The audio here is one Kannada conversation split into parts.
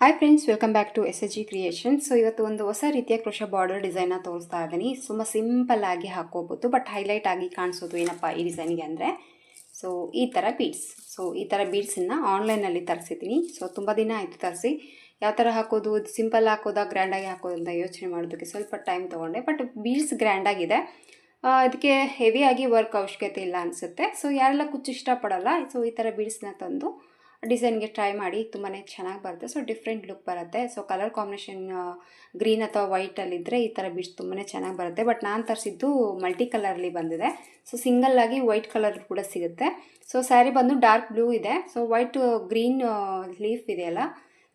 Hi friends, welcome back to SHG creation. So ಇವತ್ತು ಒಂದು ಹೊಸ ರೀತಿಯ ಕ್ರೋಶ ಬಾರ್ಡರ್ ಡಿಸೈನ್ನ ತೋರಿಸ್ತಾ ಇದ್ದೀನಿ. ತುಂಬ ಸಿಂಪಲ್ ಆಗಿ ಹಾಕೋಬೋದು, ಬಟ್ ಹೈಲೈಟ್ ಆಗಿ ಕಾಣಿಸೋದು ಏನಪ್ಪ ಈ ಡಿಸೈನ್ಗೆ ಅಂದರೆ, ಸೊ ಈ ಥರ ಬೀಡ್ಸ್. ಸೊ ಈ ಥರ ಬೀಡ್ಸನ್ನು ಆನ್ಲೈನಲ್ಲಿ ತರಿಸಿದ್ದೀನಿ. ಸೊ ತುಂಬ ದಿನ ಆಯಿತು ತರಿಸಿ. ಯಾವ ಥರ ಹಾಕೋದು, ಸಿಂಪಲ್ ಹಾಕೋದಾ ಗ್ರ್ಯಾಂಡಾಗಿ ಹಾಕೋದು ಅಂತ ಯೋಚನೆ ಮಾಡೋದಕ್ಕೆ ಸ್ವಲ್ಪ ಟೈಮ್ ತೊಗೊಂಡೆ. ಬಟ್ ಬೀಡ್ಸ್ ಗ್ರ್ಯಾಂಡಾಗಿದೆ, ಅದಕ್ಕೆ ಹೆವಿಯಾಗಿ ವರ್ಕ್ ಅವಶ್ಯಕತೆ ಇಲ್ಲ ಅನಿಸುತ್ತೆ. ಸೊ ಯಾರೆಲ್ಲ ಕುಚ್ಚು ಇಷ್ಟಪಡಲ್ಲ, ಸೊ ಈ ಥರ ಬೀಡ್ಸ್ನ ತಂದು ಡಿಸೈನ್ಗೆ ಟ್ರೈ ಮಾಡಿ. ತುಂಬಾ ಚೆನ್ನಾಗಿ ಬರುತ್ತೆ. ಸೊ ಡಿಫ್ರೆಂಟ್ ಲುಕ್ ಬರುತ್ತೆ. ಸೊ ಕಲರ್ ಕಾಂಬಿನೇಷನ್ ಗ್ರೀನ್ ಅಥವಾ ವೈಟಲ್ಲಿದ್ದರೆ ಈ ಥರ ಬೀಡ್ಸ್ ತುಂಬಾ ಚೆನ್ನಾಗಿ ಬರುತ್ತೆ. ಬಟ್ ನಾನು ತರಿಸಿದ್ದು ಮಲ್ಟಿ ಕಲರ್ಲಿ ಬಂದಿದೆ. ಸೊ ಸಿಂಗಲ್ ಆಗಿ ವೈಟ್ ಕಲರ್ ಕೂಡ ಸಿಗುತ್ತೆ. ಸೊ ಸ್ಯಾರಿ ಬಂದು ಡಾರ್ಕ್ ಬ್ಲೂ ಇದೆ. ಸೊ ವೈಟ್ ಗ್ರೀನ್ ಲೀಫ್ ಇದೆಯಲ್ಲ,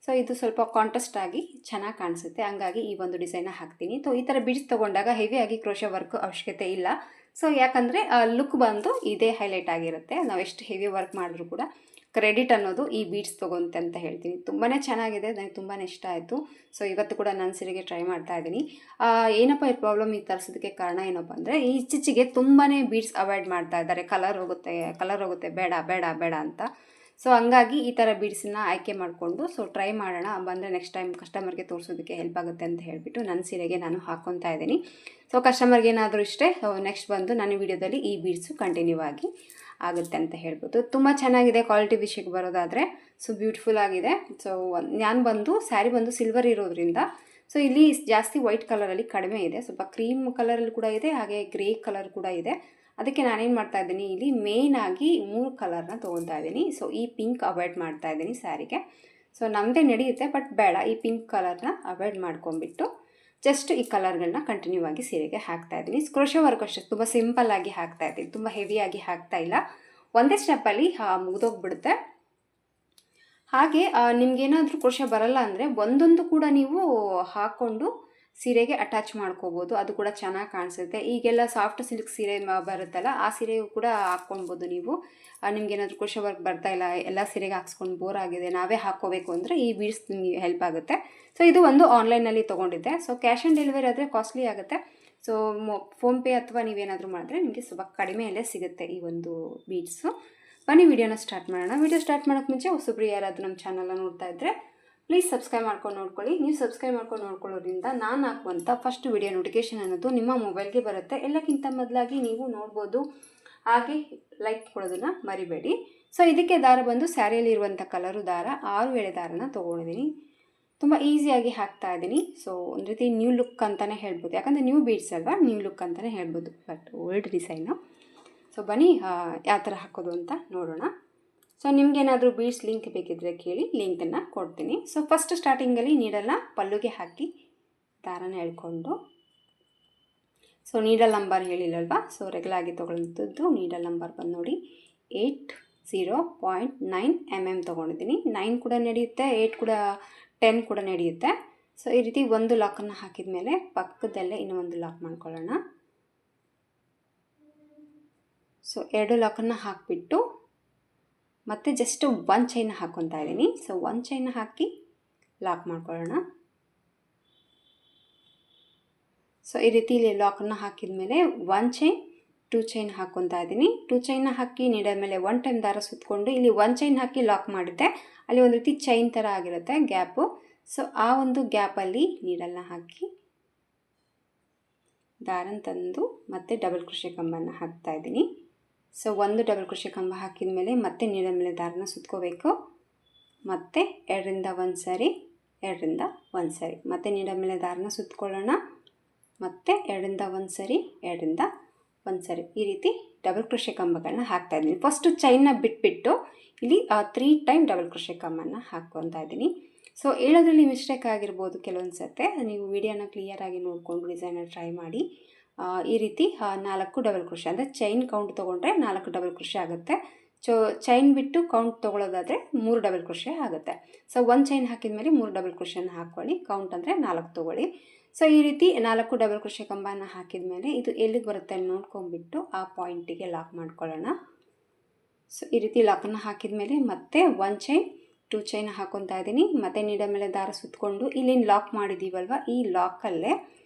ಸೊ ಇದು ಸ್ವಲ್ಪ ಕಾಂಟ್ರಾಸ್ಟ್ ಆಗಿ ಚೆನ್ನಾಗಿ ಕಾಣಿಸುತ್ತೆ. ಹಂಗಾಗಿ ಈ ಒಂದು ಡಿಸೈನ್ನ ಹಾಕ್ತೀನಿ. ಸೊ ಈ ಥರ ಬೀಡ್ಸ್ ತೊಗೊಂಡಾಗ ಹೆವಿಯಾಗಿ ಕ್ರೋಶ ವರ್ಕ್ ಅವಶ್ಯಕತೆ ಇಲ್ಲ. ಸೊ ಯಾಕಂದರೆ ಲುಕ್ ಬಂದು ಇದೇ ಹೈಲೈಟ್ ಆಗಿರುತ್ತೆ. ನಾವು ಎಷ್ಟು ಹೆವಿ ವರ್ಕ್ ಮಾಡಿದ್ರೂ ಕೂಡ ಕ್ರೆಡಿಟ್ ಅನ್ನೋದು ಈ ಬೀಡ್ಸ್ ತೊಗೊಂತೆ ಅಂತ ಹೇಳ್ತೀನಿ. ತುಂಬಾ ಚೆನ್ನಾಗಿದೆ, ನನಗೆ ತುಂಬಾ ಇಷ್ಟ ಆಯಿತು. ಸೊ ಇವತ್ತು ಕೂಡ ನಾನು ಸೀರೆಗೆ ಟ್ರೈ ಮಾಡ್ತಾ ಇದ್ದೀನಿ. ಏನಪ್ಪ ಈ ಪ್ರಾಬ್ಲಮ್ ಈ ತರಿಸೋದಕ್ಕೆ ಕಾರಣ ಏನಪ್ಪ ಅಂದರೆ, ಈ ಇತ್ತೀಚೆಗೆ ತುಂಬಾ ಬೀಡ್ಸ್ ಅವಾಯ್ಡ್ ಮಾಡ್ತಾ ಇದ್ದಾರೆ. ಕಲರ್ ಹೋಗುತ್ತೆ ಬೇಡ ಬೇಡ ಬೇಡ ಅಂತ. ಸೊ ಹಂಗಾಗಿ ಈ ಥರ ಬೀಡ್ಸನ್ನ ಆಯ್ಕೆ ಮಾಡಿಕೊಂಡು ಸೊ ಟ್ರೈ ಮಾಡೋಣ, ಬಂದರೆ ನೆಕ್ಸ್ಟ್ ಟೈಮ್ ಕಸ್ಟಮರ್ಗೆ ತೋರಿಸೋದಕ್ಕೆ ಹೆಲ್ಪ್ ಆಗುತ್ತೆ ಅಂತ ಹೇಳಿಬಿಟ್ಟು ನನ್ನ ಸೀರೆಗೆ ನಾನು ಹಾಕ್ಕೊತಾ ಇದ್ದೀನಿ. ಸೊ ಕಸ್ಟಮರ್ಗೆ ಏನಾದರೂ ಇಷ್ಟೇ ನೆಕ್ಸ್ಟ್ ಬಂದು ನನ್ನ ವಿಡಿಯೋದಲ್ಲಿ ಈ ಬೀಡ್ಸು ಕಂಟಿನ್ಯೂ ಆಗಿ ಆಗುತ್ತೆ ಅಂತ ಹೇಳ್ಬೋದು. ತುಂಬ ಚೆನ್ನಾಗಿದೆ ಕ್ವಾಲಿಟಿ ವಿಷಯಕ್ಕೆ ಬರೋದಾದರೆ. ಸೊ ಬ್ಯೂಟಿಫುಲ್ ಆಗಿದೆ. ಸೊ ನಾನು ಬಂದು ಸ್ಯಾರಿ ಬಂದು ಸಿಲ್ವರ್ ಇರೋದ್ರಿಂದ ಸೊ ಇಲ್ಲಿ ಜಾಸ್ತಿ ವೈಟ್ ಕಲರಲ್ಲಿ ಕಡಿಮೆ ಇದೆ. ಸ್ವಲ್ಪ ಕ್ರೀಮ್ ಕಲರಲ್ಲಿ ಕೂಡ ಇದೆ, ಹಾಗೆ ಗ್ರೇ ಕಲರ್ ಕೂಡ ಇದೆ. ಅದಕ್ಕೆ ನಾನೇನು ಮಾಡ್ತಾ ಇದ್ದೀನಿ, ಇಲ್ಲಿ ಮೇಯ್ನ್ ಆಗಿ 3 ಕಲರ್ನ ತೊಗೊತಾ ಇದ್ದೀನಿ. ಸೊ ಈ ಪಿಂಕ್ ಅವಾಯ್ಡ್ ಮಾಡ್ತಾ ಇದ್ದೀನಿ ಸ್ಯಾರಿಗೆ. ಸೊ ನಮ್ಮದೇ ನಡೆಯುತ್ತೆ, ಬಟ್ ಬೇಡ, ಈ ಪಿಂಕ್ ಕಲರ್ನ ಅವಾಯ್ಡ್ ಮಾಡ್ಕೊಂಬಿಟ್ಟು ಜಸ್ಟ್ ಈ ಕಲರ್ಗಳನ್ನ ಕಂಟಿನ್ಯೂ ಆಗಿ ಸೀರೆಗೆ ಹಾಕ್ತಾ ಇದ್ದೀನಿ. ಕ್ರೋಶ ವರ್ಕ್ ಅಷ್ಟೇ ತುಂಬ ಸಿಂಪಲ್ ಆಗಿ ಹಾಕ್ತಾ ಇದ್ದೀನಿ, ತುಂಬ ಹೆವಿಯಾಗಿ ಹಾಕ್ತಾ ಇಲ್ಲ. ಒಂದೇ ಸ್ಟೆಪ್ಪಲ್ಲಿ ಮುಗಿದೋಗ್ಬಿಡುತ್ತೆ. ಹಾಗೆ ನಿಮಗೇನಾದರೂ ಕ್ರೋಶ ಬರಲ್ಲ ಅಂದರೆ ಒಂದೊಂದು ಕೂಡ ನೀವು ಹಾಕ್ಕೊಂಡು ಸೀರೆಗೆ ಅಟ್ಯಾಚ್ ಮಾಡ್ಕೋಬೋದು, ಅದು ಕೂಡ ಚೆನ್ನಾಗಿ ಕಾಣಿಸುತ್ತೆ. ಈಗೆಲ್ಲ ಸಾಫ್ಟ್ ಸಿಲ್ಕ್ ಸೀರೆ ಬರುತ್ತಲ್ಲ, ಆ ಸೀರೆಯು ಕೂಡ ಹಾಕ್ಕೊಳ್ಬೋದು ನೀವು. ನಿಮಗೇನಾದರೂ ಕ್ರೋಶ ವರ್ಕ್ ಬರ್ತಾ ಇಲ್ಲ, ಎಲ್ಲ ಸೀರೆಗೆ ಹಾಕ್ಸ್ಕೊಂಡು ಬೋರ್ ಆಗಿದೆ, ನಾವೇ ಹಾಕ್ಕೋಬೇಕು ಅಂದರೆ ಈ ಬೀಡ್ಸ್ ನಿಮಗೆ ಹೆಲ್ಪ್ ಆಗುತ್ತೆ. ಸೊ ಇದು ಒಂದು ಆನ್ಲೈನಲ್ಲಿ ತೊಗೊಂಡಿದ್ದೆ. ಸೊ ಕ್ಯಾಶ್ ಆನ್ ಡೆಲಿವರಿ ಆದರೆ ಕಾಸ್ಟ್ಲಿ ಆಗುತ್ತೆ. ಸೊ ಫೋನ್ಪೇ ಅಥವಾ ನೀವೇನಾದರೂ ಮಾಡಿದ್ರೆ ನಿಮಗೆ ಸ್ವಲ್ಪ ಕಡಿಮೆಯಲ್ಲೇ ಸಿಗುತ್ತೆ ಈ ಒಂದು ಬೀಡ್ಸು. ಬನ್ನಿ ವಿಡಿಯೋನ ಸ್ಟಾರ್ಟ್ ಮಾಡೋಣ. ವಿಡಿಯೋ ಸ್ಟಾರ್ಟ್ ಮಾಡೋಕ್ಕೆ ಮುಂಚೆ ಹೊಸಬ್ರು ಯಾರಾದರೂ ನಮ್ಮ ಚಾನಲ್ನ ನೋಡ್ತಾ ಇದ್ದರೆ ಪ್ಲೀಸ್ ಸಬ್ಸ್ಕ್ರೈಬ್ ಮಾಡ್ಕೊಂಡು ನೋಡ್ಕೊಳ್ಳಿ. ನೀವು ಸಬ್ಸ್ಕ್ರೈಬ್ ಮಾಡ್ಕೊಂಡು ನೋಡ್ಕೊಳ್ಳೋದ್ರಿಂದ ನಾನು ಹಾಕುವಂಥ ಫಸ್ಟ್ ವಿಡಿಯೋ ನೋಟಿಫಿಕೇಷನ್ ಅನ್ನೋದು ನಿಮ್ಮ ಮೊಬೈಲ್ಗೆ ಬರುತ್ತೆ. ಎಲ್ಲಕ್ಕಿಂತ ಮೊದಲಾಗಿ ನೀವು ನೋಡ್ಬೋದು. ಹಾಗೆ ಲೈಕ್ ಕೊಡೋದನ್ನು ಮರಿಬೇಡಿ. ಸೊ ಇದಕ್ಕೆ ದಾರ ಬಂದು ಸ್ಯಾರಿಯಲ್ಲಿ ಇರುವಂಥ ಕಲರು ದಾರ 6 ಎಳೆ ದಾರನ ತೊಗೊಂಡಿದ್ದೀನಿ. ತುಂಬ ಈಸಿಯಾಗಿ ಹಾಕ್ತಾ ಇದ್ದೀನಿ. ಸೊ ಒಂದು ರೀತಿ ನ್ಯೂ ಲುಕ್ ಅಂತಲೇ ಹೇಳ್ಬೋದು, ಯಾಕಂದರೆ ನ್ಯೂ ಬೀಡ್ಸ್ ಅಲ್ವಾ, ನ್ಯೂ ಲುಕ್ ಅಂತಲೇ ಹೇಳ್ಬೋದು, ಬಟ್ ಓಲ್ಡ್ ಡಿಸೈನು. ಸೊ ಬನ್ನಿ ಯಾವ ಥರ ಹಾಕೋದು ಅಂತ ನೋಡೋಣ. ಸೊ ನಿಮಗೇನಾದರೂ ಬೀಡ್ಸ್ ಲಿಂಕ್ ಬೇಕಿದ್ದರೆ ಕೇಳಿ, ಲಿಂಕನ್ನು ಕೊಡ್ತೀನಿ. ಸೊ ಫಸ್ಟ್ ಸ್ಟಾರ್ಟಿಂಗಲ್ಲಿ ನೀಡಲ್ಲ ಪಲ್ಲುಗೆ ಹಾಕಿ ದಾರನ ಎಳ್ಕೊಂಡು, ಸೊ ನೀಡಲ್ ನಂಬರ್ ಹೇಳಿಲ್ಲಲ್ವಾ, ಸೊ ರೆಗ್ಯುಲಾಗಿ ತೊಗೊಳ್ಳೋಂಥದ್ದು ನೀಡಲ್ ನಂಬರ್ ಬಂದು ನೋಡಿ 80.9 mm ತೊಗೊಂಡಿದ್ದೀನಿ. 9 ಕೂಡ ನಡೆಯುತ್ತೆ, 8 ಕೂಡ 10 ಕೂಡ ನಡೆಯುತ್ತೆ. ಸೊ ಈ ರೀತಿ ಒಂದು ಲಾಕನ್ನು ಹಾಕಿದ ಮೇಲೆ ಪಕ್ಕದಲ್ಲೇ ಇನ್ನೂ ಒಂದು ಲಾಕ್ ಮಾಡ್ಕೊಳ್ಳೋಣ. ಸೊ 2 ಲಾಕನ್ನು ಹಾಕಿಬಿಟ್ಟು ಮತ್ತೆ ಜಸ್ಟ್ 1 ಚೈನ್ ಹಾಕ್ಕೊತಾ ಇದ್ದೀನಿ. ಸೊ 1 ಚೈನ್ ಹಾಕಿ ಲಾಕ್ ಮಾಡ್ಕೊಳ್ಳೋಣ. ಸೊ ಈ ರೀತಿ ಲಾಕನ್ನು ಹಾಕಿದ ಮೇಲೆ 1 ಚೈನ್ 2 ಚೈನ್ ಹಾಕ್ಕೊತಾ ಇದ್ದೀನಿ. 2 ಚೈನ್ನ ಹಾಕಿ ನೀಡಲ್ ಮೇಲೆ 1 ಟೈಮ್ ದಾರ ಸುತ್ತಕೊಂಡು ಇಲ್ಲಿ 1 ಚೈನ್ ಹಾಕಿ ಲಾಕ್ ಮಾಡಿದ್ದೆ, ಅಲ್ಲಿ ಒಂದು ರೀತಿ ಚೈನ್ ಥರ ಆಗಿರುತ್ತೆ ಗ್ಯಾಪು. ಸೊ ಆ ಒಂದು ಗ್ಯಾಪಲ್ಲಿ ನೀಡಲ್ನ ಹಾಕಿ ದಾರನ ತಂದು ಮತ್ತೆ ಡಬಲ್ ಕ್ರೋಶೆ ಕಂಬನ ಹಾಕ್ತಾ ಇದ್ದೀನಿ. ಸೊ ಒಂದು ಡಬಲ್ ಕ್ರೋಶೆ ಕಂಬ ಹಾಕಿದ ಮೇಲೆ ಮತ್ತೆ ನೀಡಲ್ ಮೇಲೆ ದಾರನ ಸುತ್ಕೋಬೇಕು. ಮತ್ತೆ 2ರಿಂದ 1 ಸರಿ, 2ರಿಂದ 1 ಸರಿ, ಮತ್ತೆ ನೀಡಲ್ ಮೇಲೆ ದಾರನ ಸುತ್ಕೊಳ್ಳೋಣ. ಮತ್ತೆ 2ರಿಂದ 1 ಸರಿ, 2ರಿಂದ 1 ಸರಿ, ಈ ರೀತಿ ಡಬಲ್ ಕ್ರೋಶೆ ಕಂಬಗಳನ್ನ ಹಾಕ್ತಾ ಇದ್ದೀನಿ. ಫಸ್ಟು ಚೈನ್ನ ಬಿಟ್ಬಿಟ್ಟು ಇಲ್ಲಿ 3 ಟೈಮ್ ಡಬಲ್ ಕ್ರೋಶೆ ಕಂಬನ ಹಾಕ್ಕೊತಾ ಇದ್ದೀನಿ. ಸೊ ಹೇಳೋದ್ರಲ್ಲಿ ಮಿಸ್ಟೇಕ್ ಆಗಿರ್ಬೋದು ಕೆಲವೊಂದು ಸತ್ತೆ, ನೀವು ವಿಡಿಯೋನ ಕ್ಲಿಯರಾಗಿ ನೋಡಿಕೊಂಡು ಡಿಸೈನರ್ ಟ್ರೈ ಮಾಡಿ. ಈ ರೀತಿ 4 ಡಬಲ್ ಕ್ರೋಶೆ ಅಂದರೆ ಚೈನ್ ಕೌಂಟ್ ತೊಗೊಂಡ್ರೆ 4 ಡಬಲ್ ಕ್ರೋಶೆ ಆಗುತ್ತೆ. ಚೈನ್ ಬಿಟ್ಟು ಕೌಂಟ್ ತೊಗೊಳ್ಳೋದಾದರೆ 3 ಡಬಲ್ ಕ್ರೋಶೆ ಆಗುತ್ತೆ. ಸೊ 1 ಚೈನ್ ಹಾಕಿದ ಮೇಲೆ 3 ಡಬಲ್ ಕ್ರೋಶೆನ ಹಾಕ್ಕೊಳ್ಳಿ, ಕೌಂಟ್ ಅಂದರೆ 4 ತೊಗೊಳ್ಳಿ. ಸೊ ಈ ರೀತಿ 4 ಡಬಲ್ ಕ್ರೋಶೆ ಕಂಬನ ಹಾಕಿದ ಮೇಲೆ ಇದು ಎಲ್ಲಿಗೆ ಬರುತ್ತೆ ನೋಡ್ಕೊಂಡ್ಬಿಟ್ಟು ಆ ಪಾಯಿಂಟಿಗೆ ಲಾಕ್ ಮಾಡ್ಕೊಳ್ಳೋಣ. ಸೊ ಈ ರೀತಿ ಲಾಕನ್ನು ಹಾಕಿದ ಮೇಲೆ ಮತ್ತೆ 1 ಚೈನ್ 2 ಚೈನ್ ಹಾಕ್ಕೊತಾ ಇದ್ದೀನಿ. ಮತ್ತೆ ನೀಡಲ್ ಮೇಲೆ ದಾರ ಸುತ್ತಕೊಂಡು ಇಲ್ಲೇನು ಲಾಕ್ ಮಾಡಿದ್ದೀವಲ್ವ, ಈ ಲಾಕಲ್ಲೇ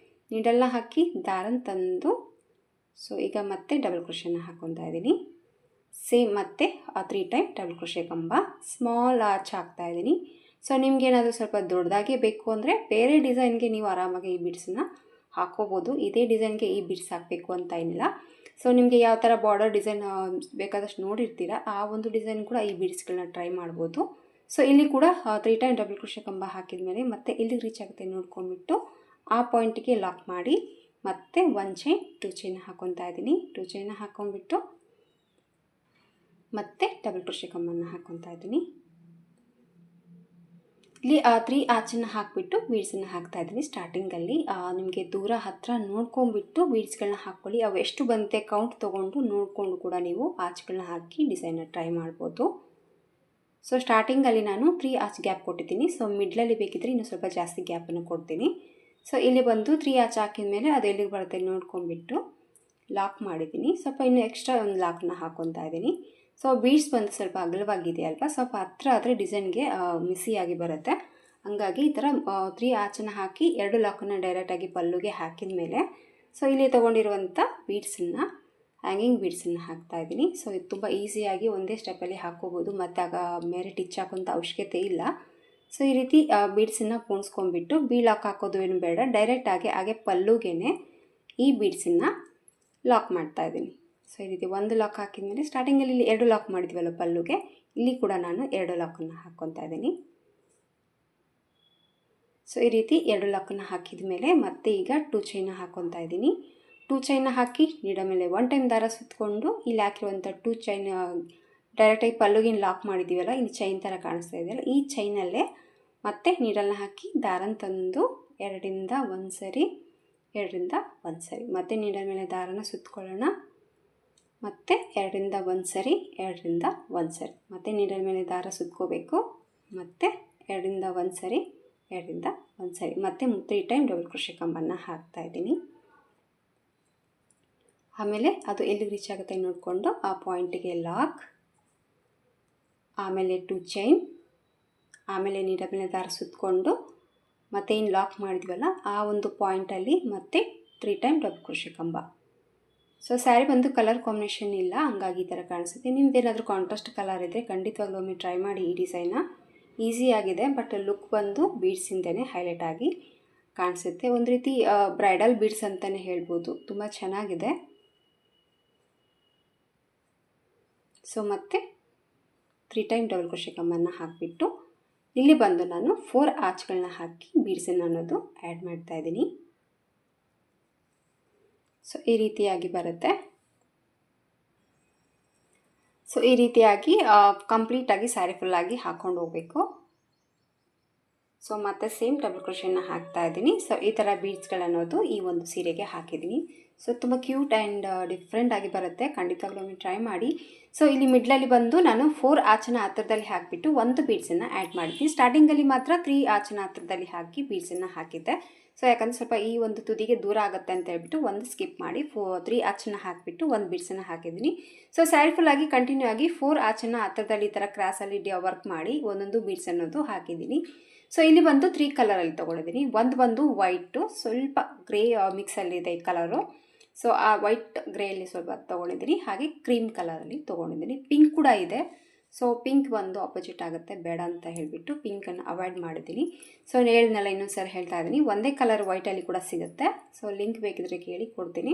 ನೀಡಲ್ನ ಹಾಕಿ ದಾರನ ತಂದು, ಸೊ ಈಗ ಮತ್ತೆ ಡಬಲ್ ಕ್ರೋಶೆನ ಹಾಕ್ಕೊತಾ ಇದ್ದೀನಿ. ಸೇಮ್ ಮತ್ತೆ 3 ಟೈಮ್ ಡಬಲ್ ಕ್ರೋಶೆ ಕಂಬ, ಸ್ಮಾಲ್ ಆರ್ಚ್ ಹಾಕ್ತಾ ಇದ್ದೀನಿ. ಸೊ ನಿಮಗೇನಾದರೂ ಸ್ವಲ್ಪ ದೊಡ್ಡದಾಗೇ ಬೇಕು ಅಂದರೆ ಬೇರೆ ಡಿಸೈನ್ಗೆ ನೀವು ಆರಾಮಾಗಿ ಈ ಬೀಡ್ಸನ್ನ ಹಾಕ್ಕೋಬೋದು. ಇದೇ ಡಿಸೈನ್ಗೆ ಈ ಬೀಡ್ಸ್ ಹಾಕಬೇಕು ಅಂತ ಏನಿಲ್ಲ. ಸೊ ನಿಮಗೆ ಯಾವ ಥರ ಬಾರ್ಡರ್ ಡಿಸೈನ್ ಬೇಕಾದಷ್ಟು ನೋಡಿರ್ತೀರ, ಆ ಒಂದು ಡಿಸೈನ್ ಕೂಡ ಈ ಬೀಡ್ಸ್ಗಳನ್ನ ಟ್ರೈ ಮಾಡ್ಬೋದು. ಸೊ ಇಲ್ಲಿ ಕೂಡ 3 ಟೈಮ್ ಡಬಲ್ ಕ್ರೋಶೆ ಕಂಬ ಹಾಕಿದ ಮೇಲೆ ಮತ್ತೆ ಎಲ್ಲಿಗೆ ರೀಚ್ ಆಗುತ್ತೆ ನೋಡ್ಕೊಂಡ್ಬಿಟ್ಟು ಆ ಪಾಯಿಂಟಿಗೆ ಲಾಕ್ ಮಾಡಿ ಮತ್ತೆ 1 ಚೈನ್ 2 ಚೈನ್ ಹಾಕೊತಾ ಇದ್ದೀನಿ. 2 ಚೈನ್ ಹಾಕೊಂಡ್ಬಿಟ್ಟು ಮತ್ತೆ ಡಬಲ್ ಕ್ರೋಶೆ ಕಂಬನ ಹಾಕೊತಾ ಇದ್ದೀನಿ. ಇಲ್ಲಿ 3 ಆಚನ್ನು ಹಾಕಿಬಿಟ್ಟು ಬೀಡ್ಸನ್ನು ಹಾಕ್ತಾ ಇದ್ದೀನಿ. ಸ್ಟಾರ್ಟಿಂಗಲ್ಲಿ ನಿಮಗೆ ದೂರ ಹತ್ತಿರ ನೋಡ್ಕೊಂಡ್ಬಿಟ್ಟು ಬೀಡ್ಸ್ಗಳನ್ನ ಹಾಕ್ಕೊಳ್ಳಿ. ಅವು ಎಷ್ಟು ಬಂತೆ ಕೌಂಟ್ ತೊಗೊಂಡು ನೋಡಿಕೊಂಡು ಕೂಡ ನೀವು ಆಚ್ಗಳನ್ನ ಹಾಕಿ ಡಿಸೈನ್ನ ಟ್ರೈ ಮಾಡ್ಬೋದು. ಸೊ ಸ್ಟಾರ್ಟಿಂಗಲ್ಲಿ ನಾನು 3 ಆಚ್ ಗ್ಯಾಪ್ ಕೊಟ್ಟಿದ್ದೀನಿ. ಸೊ ಮಿಡ್ಲಲ್ಲಿ ಬೇಕಿದ್ರೆ ಇನ್ನೂ ಸ್ವಲ್ಪ ಜಾಸ್ತಿ ಗ್ಯಾಪನ್ನು ಕೊಡ್ತೀನಿ. ಸೊ ಇಲ್ಲಿ ಬಂದು 3 ಆಚ್ ಹಾಕಿದ ಮೇಲೆ ಅದು ಎಲ್ಲಿಗೆ ಬರುತ್ತೆ ನೋಡ್ಕೊಂಡ್ಬಿಟ್ಟು ಲಾಕ್ ಮಾಡಿದ್ದೀನಿ. ಸ್ವಲ್ಪ ಇನ್ನೂ ಎಕ್ಸ್ಟ್ರಾ ಒಂದು ಲಾಕ್ನ ಹಾಕ್ಕೊತಾ ಇದ್ದೀನಿ. ಸೊ ಬೀಡ್ಸ್ ಬಂದು ಸ್ವಲ್ಪ ಅಗಲವಾಗಿದೆ ಅಲ್ವಾ, ಸ್ವಲ್ಪ ಹತ್ತಿರ ಆದರೆ ಡಿಸೈನ್ಗೆ ಮಿಸಿಯಾಗಿ ಬರುತ್ತೆ. ಹಂಗಾಗಿ ಈ ಥರ 3 ಆಚನ್ನು ಹಾಕಿ 2 ಲಾಕನ್ನು ಡೈರೆಕ್ಟಾಗಿ ಪಲ್ಲುಗೆ ಹಾಕಿದ ಮೇಲೆ ಸೊ ಇಲ್ಲಿ ತೊಗೊಂಡಿರುವಂಥ ಬೀಡ್ಸನ್ನು ಹ್ಯಾಂಗಿಂಗ್ ಬೀಡ್ಸನ್ನು ಹಾಕ್ತಾ ಇದ್ದೀನಿ. ಸೊ ಇದು ತುಂಬ ಈಸಿಯಾಗಿ ಒಂದೇ ಸ್ಟೆಪ್ಪಲ್ಲಿ ಹಾಕ್ಕೋಬೋದು, ಮತ್ತು ಆಗ ಮೇಲೆ ಟಿಚ್ ಹಾಕೋಂಥ ಅವಶ್ಯಕತೆ ಇಲ್ಲ. ಸೊ ಈ ರೀತಿ ಬೀಡ್ಸನ್ನು ಪೋಣಿಸ್ಕೊಂಡ್ಬಿಟ್ಟು ಲಾಕ್ ಹಾಕೋದು ಏನು ಬೇಡ, ಡೈರೆಕ್ಟಾಗಿ ಹಾಗೆ ಪಲ್ಲುಗೆ ಈ ಬೀಡ್ಸನ್ನು ಲಾಕ್ ಮಾಡ್ತಾ ಇದ್ದೀನಿ. ಸೊ ಈ ರೀತಿ ಒಂದು ಲಾಕ್ ಹಾಕಿದ ಮೇಲೆ ಸ್ಟಾರ್ಟಿಂಗಲ್ಲಿ ಇಲ್ಲಿ 2 ಲಾಕ್ ಮಾಡಿದ್ವಲ್ಲ ಪಲ್ಲುಗೆ, ಇಲ್ಲಿ ಕೂಡ ನಾನು 2 ಲಾಕನ್ನು ಹಾಕ್ಕೊತಾ ಇದ್ದೀನಿ. ಸೊ ಈ ರೀತಿ 2 ಲಾಕನ್ನು ಹಾಕಿದ ಮೇಲೆ ಮತ್ತೆ ಈಗ 2 ಚೈನ ಹಾಕ್ಕೊತಾ ಇದ್ದೀನಿ. 2 ಚೈನ ಹಾಕಿ ನೀಡ ಮೇಲೆ 1 ಟೈಮ್ ದಾರ ಸುತ್ತಕೊಂಡು ಇಲ್ಲಿ ಹಾಕಿರುವಂಥ 2 ಚೈನ್ ಡೈರೆಕ್ಟಾಗಿ ಪಲ್ಲುಗಿನ ಲಾಕ್ ಮಾಡಿದ್ದೀವಲ್ಲ, ಇಲ್ಲಿ ಚೈನ್ ಥರ ಕಾಣಿಸ್ತಾ ಇದೆಯಲ್ಲ, ಈ ಚೈನಲ್ಲೇ ಮತ್ತೆ ನೀಡಲ್ನ ಹಾಕಿ ದಾರನ ತಂದು 2ರಿಂದ 1 ಸರಿ 2ರಿಂದ 1 ಸರಿ ಮತ್ತೆ ನೀಡಲ ಮೇಲೆ ದಾರನ ಸುತ್ತಕೊಳ್ಳೋಣ. ಮತ್ತು 2ರಿಂದ 1 ಸರಿ 2ರಿಂದ 1 ಸರಿ ಮತ್ತೆ ನೀಡಲ ಮೇಲೆ ದಾರ ಸುತ್ಕೋಬೇಕು. ಮತ್ತು 2ರಿಂದ 1 ಸರಿ 2ರಿಂದ 1 ಸರಿ ಮತ್ತೆ 3 ಟೈಮ್ ಡಬಲ್ ಕ್ರೋಶೆ ಕಂಬನ ಹಾಕ್ತಾ ಇದ್ದೀನಿ. ಆಮೇಲೆ ಅದು ಎಲ್ಲಿಗೆ ರೀಚ್ ಆಗುತ್ತೆ ನೋಡಿಕೊಂಡು ಆ ಪಾಯಿಂಟಿಗೆ ಲಾಕ್, ಆಮೇಲೆ 2 ಚೈನ್, ಆಮೇಲೆ ನೀಡಲ ಮೇಲೆ ದಾರ ಸುತ್ತಕೊಂಡು ಮತ್ತೆ ಏನು ಲಾಕ್ ಮಾಡಿದ್ವಲ್ಲ ಆ ಒಂದು ಪಾಯಿಂಟಲ್ಲಿ ಮತ್ತೆ 3 ಟೈಮ್ ಡಬಲ್ ಕ್ರೋಶೆ ಕಂಬ. ಸೊ ಸ್ಯಾರಿ ಬಂದು ಕಲರ್ ಕಾಂಬಿನೇಷನ್ ಇಲ್ಲ, ಹಂಗಾಗಿ ಈ ಥರ ಕಾಣಿಸುತ್ತೆ. ನಿಮ್ದೇನಾದರೂ ಕಾಂಟ್ರಾಸ್ಟ್ ಕಲರ್ ಇದ್ದರೆ ಖಂಡಿತವಾಗ್ಲೂ ಒಮ್ಮೆ ಟ್ರೈ ಮಾಡಿ ಈ ಡಿಸೈನ್ನ. ಈಸಿಯಾಗಿದೆ, ಬಟ್ ಲುಕ್ ಬಂದು ಬೀಡ್ಸಿಂದನೇ ಹೈಲೈಟ್ ಆಗಿ ಕಾಣಿಸುತ್ತೆ. ಒಂದು ರೀತಿ ಬ್ರೈಡಲ್ ಬೀಡ್ಸ್ ಅಂತಲೇ ಹೇಳ್ಬೋದು, ತುಂಬ ಚೆನ್ನಾಗಿದೆ. ಸೊ ಮತ್ತೆ 3 ಟೈಮ್ ಡಬಲ್ ಕ್ರೋಶೆ ಕಂಬನ ಹಾಕಿಬಿಟ್ಟು ಇಲ್ಲಿ ಬಂದು ನಾನು 4 ಆಚ್ಗಳನ್ನ ಹಾಕಿ ಬೀಡ್ಸನ್ನು ಅನ್ನೋದು ಆ್ಯಡ್ ಮಾಡ್ತಾಯಿದ್ದೀನಿ. ಸೊ ಈ ರೀತಿಯಾಗಿ ಬರುತ್ತೆ. ಸೊ ಈ ರೀತಿಯಾಗಿ ಕಂಪ್ಲೀಟಾಗಿ ಸ್ಯಾರಿ ಫುಲ್ಲಾಗಿ ಹಾಕ್ಕೊಂಡು ಹೋಗಬೇಕು. ಸೊ ಮತ್ತೆ ಸೇಮ್ ಡಬಲ್ ಕ್ರೋಶೆನ ಹಾಕ್ತಾ ಇದ್ದೀನಿ. ಸೊ ಈ ಥರ ಬೀಡ್ಸ್ಗಳನ್ನೋದು ಈ ಒಂದು ಸೀರೆಗೆ ಹಾಕಿದ್ದೀನಿ. ಸೊ ತುಂಬ ಕ್ಯೂಟ್ ಆ್ಯಂಡ್ ಡಿಫ್ರೆಂಟ್ ಆಗಿ ಬರುತ್ತೆ, ಖಂಡಿತವಾಗ್ಲೂ ಒಮ್ಮೆ ಟ್ರೈ ಮಾಡಿ. ಸೊ ಇಲ್ಲಿ ಮಿಡ್ಲಲ್ಲಿ ಬಂದು ನಾನು 4 ಆಚನ ಹತ್ತಿರದಲ್ಲಿ ಹಾಕಿಬಿಟ್ಟು ಒಂದು ಬೀಡ್ಸನ್ನು ಆ್ಯಡ್ ಮಾಡಿದ್ದೀನಿ. ಸ್ಟಾರ್ಟಿಂಗಲ್ಲಿ ಮಾತ್ರ 3 ಆಚನ ಹತ್ತಿರದಲ್ಲಿ ಹಾಕಿ ಬೀಡ್ಸನ್ನು ಹಾಕಿದ್ದೆ. ಸೊ ಯಾಕಂದರೆ ಸ್ವಲ್ಪ ಈ ಒಂದು ತುದಿಗೆ ದೂರ ಆಗುತ್ತೆ ಅಂತ ಹೇಳ್ಬಿಟ್ಟು ಒಂದು ಸ್ಕಿಪ್ ಮಾಡಿ 3 ಆಚನ್ನ ಹಾಕಿಬಿಟ್ಟು ಒಂದು ಬೀಡ್ಸನ್ನು ಹಾಕಿದ್ದೀನಿ. ಸೊ ಸ್ಯಾರಿ ಫುಲ್ಲಾಗಿ ಕಂಟಿನ್ಯೂ ಆಗಿ 4 ಆಚನ್ನ ಹತ್ತಿರದಲ್ಲಿ ಈ ಥರ ಕ್ರಾಸಲ್ಲಿ ವರ್ಕ್ ಮಾಡಿ ಒಂದೊಂದು ಬೀಡ್ಸ್ ಅನ್ನೋದು ಹಾಕಿದ್ದೀನಿ. ಸೊ ಇಲ್ಲಿ ಬಂದು 3 ಕಲರಲ್ಲಿ ತೊಗೊಂಡಿದ್ದೀನಿ. ಒಂದು ಬಂದು ವೈಟು, ಸ್ವಲ್ಪ ಗ್ರೇ ಮಿಕ್ಸಲ್ಲಿದೆ ಈ ಕಲರು. ಸೊ ಆ ವೈಟ್ ಗ್ರೇಯಲ್ಲಿ ಸ್ವಲ್ಪ ತೊಗೊಂಡಿದ್ದೀನಿ, ಹಾಗೆ ಕ್ರೀಮ್ ಕಲರಲ್ಲಿ ತೊಗೊಂಡಿದ್ದೀನಿ. ಪಿಂಕ್ ಕೂಡ ಇದೆ. ಸೊ ಪಿಂಕ್ ಒಂದು ಆಪೋಸಿಟ್ ಆಗುತ್ತೆ, ಬೇಡ ಅಂತ ಹೇಳಿಬಿಟ್ಟು ಪಿಂಕನ್ನು ಅವಾಯ್ಡ್ ಮಾಡಿದ್ದೀನಿ. ಸೊ ಹೇಳಿದ್ನೆಲ್ಲ ಇನ್ನೊಂದು ಸರಿ ಹೇಳ್ತಾ ಇದ್ದೀನಿ, ಒಂದೇ ಕಲರ್ ವೈಟಲ್ಲಿ ಕೂಡ ಸಿಗುತ್ತೆ. ಸೊ ಲಿಂಕ್ ಬೇಕಿದ್ರೆ ಕೇಳಿ ಕೊಡ್ತೀನಿ.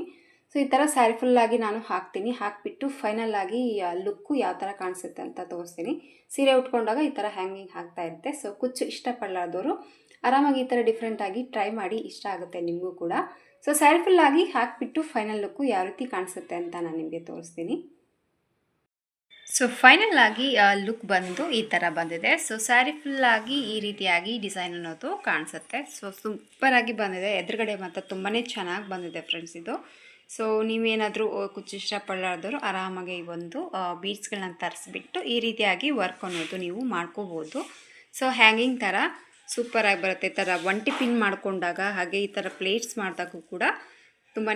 ಸೊ ಈ ಥರ ಸ್ಯಾರಿ ಫುಲ್ಲಾಗಿ ನಾನು ಹಾಕ್ತೀನಿ. ಹಾಕಿಬಿಟ್ಟು ಫೈನಲ್ ಆಗಿ ಲುಕ್ಕು ಯಾವ ಥರ ಕಾಣಿಸುತ್ತೆ ಅಂತ ತೋರಿಸ್ತೀನಿ. ಸೀರೆ ಉಟ್ಕೊಂಡಾಗ ಈ ಥರ ಹ್ಯಾಂಗಿಂಗ್ ಆಗ್ತಾ ಇರುತ್ತೆ. ಸೊ ಕುಚ್ಚು ಇಷ್ಟಪಡಲಾರ್ದವರು ಆರಾಮಾಗಿ ಈ ಥರ ಡಿಫ್ರೆಂಟಾಗಿ ಟ್ರೈ ಮಾಡಿ, ಇಷ್ಟ ಆಗುತ್ತೆ ನಿಮಗೂ ಕೂಡ. ಸೊ ಸ್ಯಾರಿ ಫುಲ್ಲಾಗಿ ಹಾಕಿಬಿಟ್ಟು ಫೈನಲ್ ಲುಕ್ಕು ಯಾವ ರೀತಿ ಕಾಣಿಸುತ್ತೆ ಅಂತ ನಾನು ನಿಮಗೆ ತೋರಿಸ್ತೀನಿ. ಸೊ ಫೈನಲ್ ಆಗಿ ಲುಕ್ ಬಂದು ಈ ಥರ ಬಂದಿದೆ. ಸೊ ಸ್ಯಾರಿ ಫುಲ್ಲಾಗಿ ಈ ರೀತಿಯಾಗಿ ಡಿಸೈನ್ ಅನ್ನೋದು ಕಾಣಿಸುತ್ತೆ. ಸೊ ಸೂಪರಾಗಿ ಬಂದಿದೆ, ಎದುರುಗಡೆ ಮಾತ್ರ ತುಂಬಾ ಚೆನ್ನಾಗಿ ಬಂದಿದೆ ಫ್ರೆಂಡ್ಸ್ ಇದು. ಸೊ ನೀವೇನಾದರೂ ಕುಚ್ಚು ಇಷ್ಟಪಡಲಾರ್ದವರು ಆರಾಮಾಗಿ ಈ ಒಂದು ಬೀಡ್ಸ್ಗಳನ್ನ ತರಿಸ್ಬಿಟ್ಟು ಈ ರೀತಿಯಾಗಿ ವರ್ಕ್ ಅನ್ನೋದು ನೀವು ಮಾಡ್ಕೋಬೋದು. ಸೊ ಹ್ಯಾಂಗಿಂಗ್ ಥರ ಸೂಪರಾಗಿ ಬರುತ್ತೆ. ಈ ಥರ ಒಂಟಿ ಪಿನ್ ಮಾಡಿಕೊಂಡಾಗ ಹಾಗೆ ಈ ಥರ ಪ್ಲೇಟ್ಸ್ ಮಾಡಿದಾಗೂ ಕೂಡ ತುಂಬಾ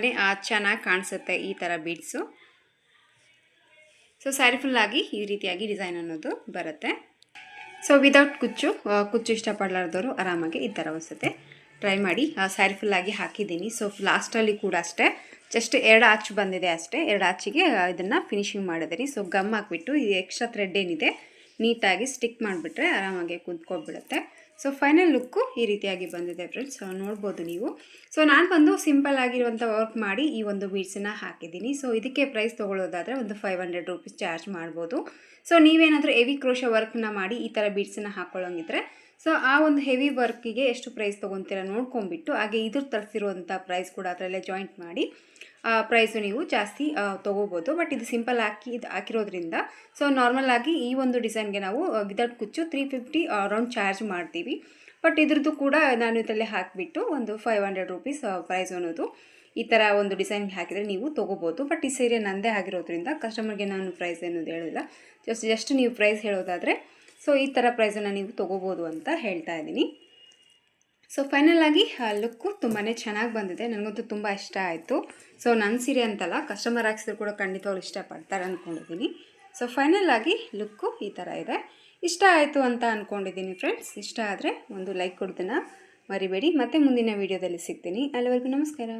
ಚೆನ್ನಾಗಿ ಕಾಣಿಸುತ್ತೆ ಈ ಥರ ಬೀಡ್ಸು. ಸೊ ಸ್ಯಾರಿ ಫುಲ್ಲಾಗಿ ಈ ರೀತಿಯಾಗಿ ಡಿಸೈನ್ ಅನ್ನೋದು ಬರುತ್ತೆ. ಸೊ ವಿದೌಟ್ ಕುಚ್ಚು ಇಷ್ಟಪಡಲಾರ್ದವರು ಆರಾಮಾಗಿ ಈ ಥರ ಅನಿಸುತ್ತೆ, ಟ್ರೈ ಮಾಡಿ. ಸ್ಯಾರಿ ಫುಲ್ಲಾಗಿ ಹಾಕಿದ್ದೀನಿ. ಸೊ ಲಾಸ್ಟಲ್ಲಿ ಕೂಡ ಅಷ್ಟೇ ಜಸ್ಟ್ 2 ಆಚು ಬಂದಿದೆ ಅಷ್ಟೇ. 2 ಆಚಿಗೆ ಇದನ್ನು ಫಿನಿಶಿಂಗ್ ಮಾಡಿದ್ದೀನಿ. ಸೊ ಗಮ್ ಹಾಕ್ಬಿಟ್ಟು ಈ ಎಕ್ಸ್ಟ್ರಾ ಥ್ರೆಡ್ ಏನಿದೆ ನೀಟಾಗಿ ಸ್ಟಿಕ್ ಮಾಡಿಬಿಟ್ರೆ ಆರಾಮಾಗಿ ಕುಂತ್ಕೊಬಿಡುತ್ತೆ. ಸೊ ಫೈನಲ್ ಲುಕ್ಕು ಈ ರೀತಿಯಾಗಿ ಬಂದಿದೆ ಫ್ರೆಂಡ್ಸ್, ನೋಡ್ಬೋದು ನೀವು. ಸೊ ನಾನು ಬಂದು ಸಿಂಪಲ್ ಆಗಿರುವಂಥ ವರ್ಕ್ ಮಾಡಿ ಈ ಒಂದು ಬೀಡ್ಸನ್ನು ಹಾಕಿದ್ದೀನಿ. ಸೊ ಇದಕ್ಕೆ ಪ್ರೈಸ್ ತೊಗೊಳ್ಳೋದಾದರೆ ಒಂದು 500 ರೂಪೀಸ್ ಚಾರ್ಜ್ ಮಾಡ್ಬೋದು. ಸೊ ನೀವೇನಾದರೂ ಹೆವಿ ಕ್ರೋಶ ವರ್ಕ್ನ ಮಾಡಿ ಈ ಥರ ಬೀಡ್ಸನ್ನು ಹಾಕ್ಕೊಳ್ಳೋಂಗಿದ್ರೆ ಸೊ ಆ ಒಂದು ಹೆವಿ ವರ್ಕಿಗೆ ಎಷ್ಟು ಪ್ರೈಸ್ ತೊಗೊತೀರ ನೋಡ್ಕೊಂಬಿಟ್ಟು, ಹಾಗೆ ಇದ್ರ ತರಿಸಿರುವಂಥ ಪ್ರೈಸ್ ಕೂಡ ಅದರಲ್ಲೇ ಜಾಯಿಂಟ್ ಮಾಡಿ ಪ್ರೈಸು ನೀವು ಜಾಸ್ತಿ ತೊಗೋಬೋದು. ಬಟ್ ಇದು ಸಿಂಪಲ್ ಹಾಕಿರೋದ್ರಿಂದ ಸೊ ನಾರ್ಮಲ್ ಆಗಿ ಈ ಒಂದು ಡಿಸೈನ್ಗೆ ನಾವು ಗಿದಡ್ ಕುಚ್ಚು 350 ಅರೌಂಡ್ ಚಾರ್ಜ್ ಮಾಡ್ತೀವಿ. ಬಟ್ ಇದ್ರದ್ದು ಕೂಡ ನಾನು ಇದರಲ್ಲೇ ಹಾಕಿಬಿಟ್ಟು ಒಂದು 500 ರೂಪೀಸ್ ಪ್ರೈಸ್ ಅನ್ನೋದು ಈ ಥರ ಒಂದು ಡಿಸೈನ್ಗೆ ಹಾಕಿದರೆ ನೀವು ತೊಗೋಬೋದು. ಬಟ್ ಈ ಸೀರೆ ನಂದೇ ಆಗಿರೋದ್ರಿಂದ ಕಸ್ಟಮರ್ಗೆ ನಾನು ಪ್ರೈಸ್ ಅನ್ನೋದು ಹೇಳಿಲ್ಲ, ಜಸ್ಟ್ ನೀವು ಪ್ರೈಸ್ ಹೇಳೋದಾದರೆ ಸೊ ಈ ಥರ ಪ್ರೈಸನ್ನು ನೀವು ತೊಗೋಬೋದು ಅಂತ ಹೇಳ್ತಾ ಇದ್ದೀನಿ. ಸೊ ಫೈನಲ್ ಆಗಿ ಲುಕ್ಕು ತುಂಬಾ ಚೆನ್ನಾಗಿ ಬಂದಿದೆ, ನನಗಂತೂ ತುಂಬ ಇಷ್ಟ ಆಯಿತು. ಸೊ ನನ್ನ ಸೀರೆ ಅಂತಲ್ಲ, ಕಸ್ಟಮರ್ ಹಾಕ್ಸಿದ್ರು ಕೂಡ ಖಂಡಿತವಾಗ್ಲೂ ಇಷ್ಟಪಡ್ತಾರೆ ಅಂದ್ಕೊಂಡಿದ್ದೀನಿ. ಸೊ ಫೈನಲ್ ಆಗಿ ಲುಕ್ಕು ಈ ಥರ ಇದೆ. ಇಷ್ಟ ಆಯಿತು ಅಂತ ಅಂದ್ಕೊಂಡಿದ್ದೀನಿ ಫ್ರೆಂಡ್ಸ್. ಇಷ್ಟ ಆದರೆ ಒಂದು ಲೈಕ್ ಕೊಡೋದನ್ನು ಮರಿಬೇಡಿ. ಮತ್ತೆ ಮುಂದಿನ ವೀಡಿಯೋದಲ್ಲಿ ಸಿಗ್ತೀನಿ. ಅಲ್ಲಿವರೆಗೂ ನಮಸ್ಕಾರ.